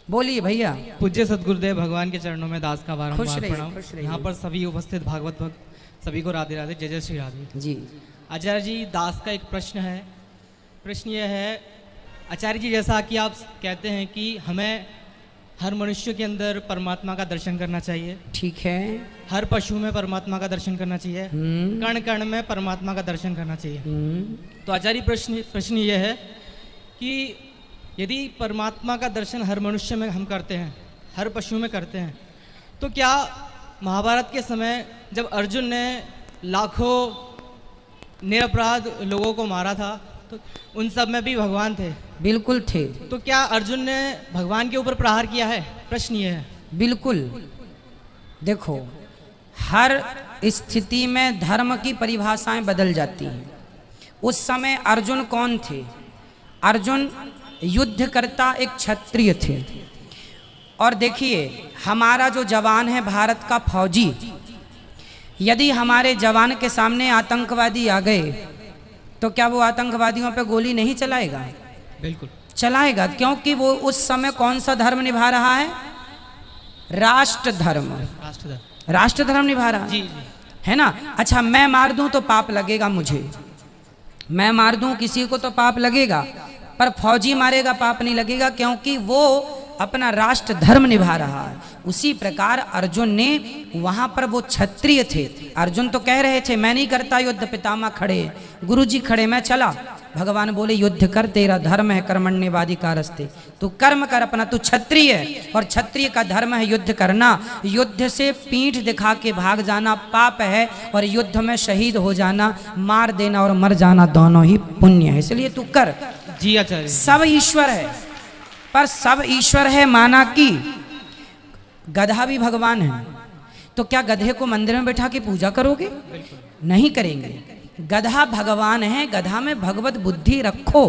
बोलिए भैया। पूज्य सदगुरुदेव भगवान के चरणों में दास का बारंबार खुश रहिए, प्रणाम। खुश रहिए। यहाँ पर सभी उपस्थित भागवत भक्त सभी को राधे राधे, जय जय श्री राधे। जी आचार्य जी, दास का एक प्रश्न है। प्रश्न यह है आचार्य जी, जैसा कि आप कहते हैं कि हमें हर मनुष्य के अंदर परमात्मा का दर्शन करना चाहिए, ठीक है। हर पशु में परमात्मा का दर्शन करना चाहिए, कण कण में परमात्मा का दर्शन करना चाहिए। तो आचार्य प्रश्न यह है कि यदि परमात्मा का दर्शन हर मनुष्य में हम करते हैं, हर पशु में करते हैं, तो क्या महाभारत के समय जब अर्जुन ने लाखों निरपराध लोगों को मारा था तो उन सब में भी भगवान थे? बिल्कुल थे। तो क्या अर्जुन ने भगवान के ऊपर प्रहार किया है? प्रश्न ये है। बिल्कुल। देखो, हर स्थिति में धर्म की परिभाषाएं बदल जाती हैं। उस समय अर्जुन कौन थे? अर्जुन युद्ध करता एक क्षत्रिय थे। और देखिए, हमारा जो जवान है भारत का फौजी, यदि हमारे जवान के सामने आतंकवादी आ गए तो क्या वो आतंकवादियों पे गोली नहीं चलाएगा? बिल्कुल चलाएगा, क्योंकि वो उस समय कौन सा धर्म निभा रहा है? राष्ट्र धर्म। राष्ट्र धर्म निभा रहा जी, है ना। अच्छा, मैं मार दूं तो पाप लगेगा मुझे, मैं मार दूं किसी को तो पाप लगेगा, पर फौजी मारेगा पाप नहीं लगेगा, क्योंकि वो अपना राष्ट्र धर्म निभा रहा है। उसी प्रकार अर्जुन ने वहां पर, वो क्षत्रिय थे, अर्जुन तो कह रहे थे मैं नहीं करता युद्ध, पितामह खड़े, गुरुजी खड़े, मैं चला। भगवान बोले युद्ध कर, तेरा धर्म है कर्मण्यवादी का रस्ते, तू कर्म कर अपना, तू क्षत्रिय है और क्षत्रिय का धर्म है युद्ध करना। युद्ध से पीठ दिखा के भाग जाना पाप है, और युद्ध में शहीद हो जाना, मार देना और मर जाना, दोनों ही पुण्य है, इसलिए तू कर। जी आचार्य। सब ईश्वर है, पर सब ईश्वर है माना कि गधा भी भगवान है, तो क्या गधे को मंदिर में बैठा के पूजा करोगे? नहीं करेंगे। गधा भगवान है, गधा में भगवत बुद्धि रखो,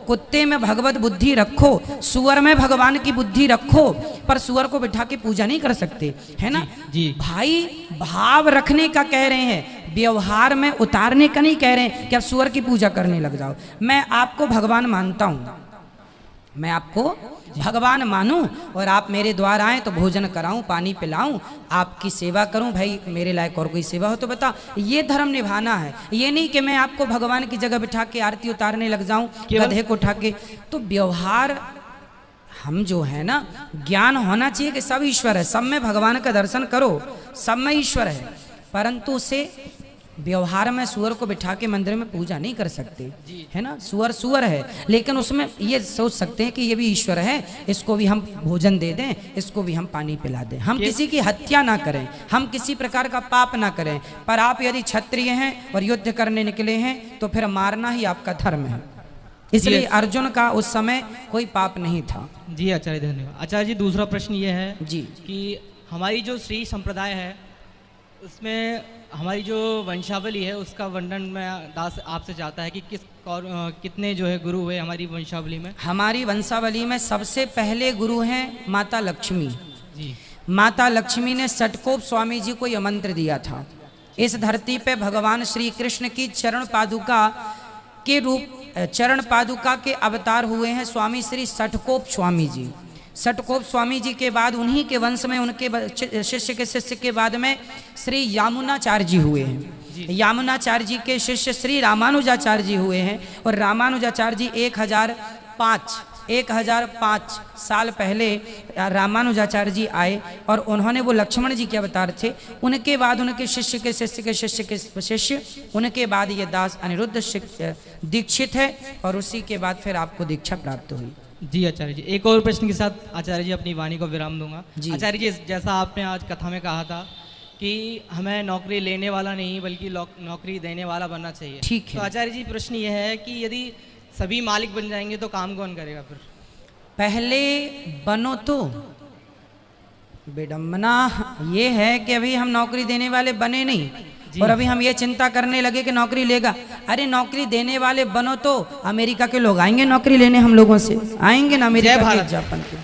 कुत्ते में भगवत बुद्धि रखो, सुअर में भगवान की बुद्धि रखो, पर सुअर को बिठा के पूजा नहीं कर सकते, है ना। जी। भाई, भाव रखने का कह रहे हैं, व्यवहार में उतारने का नहीं कह रहे हैं कि आप सुअर की पूजा करने लग जाओ। मैं आपको भगवान मानता हूं, मैं आपको भगवान मानूं, और आप मेरे द्वार आए तो भोजन कराऊं, पानी पिलाऊं, आपकी सेवा करूं, भाई मेरे लायक और कोई सेवा हो तो बता। ये धर्म निभाना है, ये नहीं कि मैं आपको भगवान की जगह बिठा के आरती उतारने लग जाऊं, गधे को उठा के। तो व्यवहार हम जो है ना, ज्ञान होना चाहिए कि सब ईश्वर है, सब में भगवान का दर्शन करो, सब में ईश्वर है, परंतु उसे व्यवहार में सुअर को बिठा के मंदिर में पूजा नहीं कर सकते, है ना। सुअर सुअर है, लेकिन उसमें ये सोच सकते हैं कि ये भी ईश्वर है, इसको भी हम भोजन दे दें, इसको भी हम पानी पिला दें। हम किसी की हत्या ना करें, हम किसी प्रकार का पाप ना करें, पर आप यदि क्षत्रिय हैं और युद्ध करने निकले हैं तो फिर मारना ही आपका धर्म है। इसलिए अर्जुन का उस समय कोई पाप नहीं था। जी आचार्य, धन्यवाद। आचार्य जी, दूसरा प्रश्न ये है जी कि हमारी जो श्री संप्रदाय है उसमें हमारी जो वंशावली है उसका वर्णन मैं दास आपसे चाहता है कि कितने जो है गुरु हुए हमारी वंशावली में? हमारी वंशावली में सबसे पहले गुरु हैं माता लक्ष्मी जी। माता लक्ष्मी ने षटकोप स्वामी जी को यह मंत्र दिया था। इस धरती पे भगवान श्री कृष्ण की चरण पादुका के रूप, चरण पादुका के अवतार हुए हैं स्वामी श्री षटकोप स्वामी जी। षटकोप स्वामी जी के बाद उन्हीं के वंश में, उनके शिष्य के शिष्य के बाद में श्री यामुनाचार्य जी हुए हैं। यामुनाचार्य जी के शिष्य श्री रामानुजाचार्य जी हुए हैं, और रामानुजाचार्य जी 1005 साल पहले रामानुजाचार्य जी आए, और उन्होंने, वो लक्ष्मण जी के अवतार थे। उनके बाद उनके शिष्य के शिष्य के शिष्य के शिष्य, उनके बाद ये दास अनिरुद्ध दीक्षित है, और उसी के बाद फिर आपको दीक्षा प्राप्त हुई। जी आचार्य जी, एक और प्रश्न के साथ आचार्य जी अपनी वाणी को विराम दूंगा। आचार्य जी, जैसा आपने आज कथा में कहा था कि हमें नौकरी लेने वाला नहीं बल्कि नौकरी देने वाला बनना चाहिए, ठीक है। तो आचार्य जी, प्रश्न ये है कि यदि सभी मालिक बन जाएंगे तो काम कौन करेगा फिर? पहले बनो तो। विडम्बना ये है कि अभी हम नौकरी देने वाले बने नहीं, और अभी हम ये चिंता करने लगे कि नौकरी लेगा। अरे नौकरी देने वाले बनो तो अमेरिका के लोग आएंगे नौकरी लेने, हम लोगों से आएंगे ना, अमेरिका के, जापान के।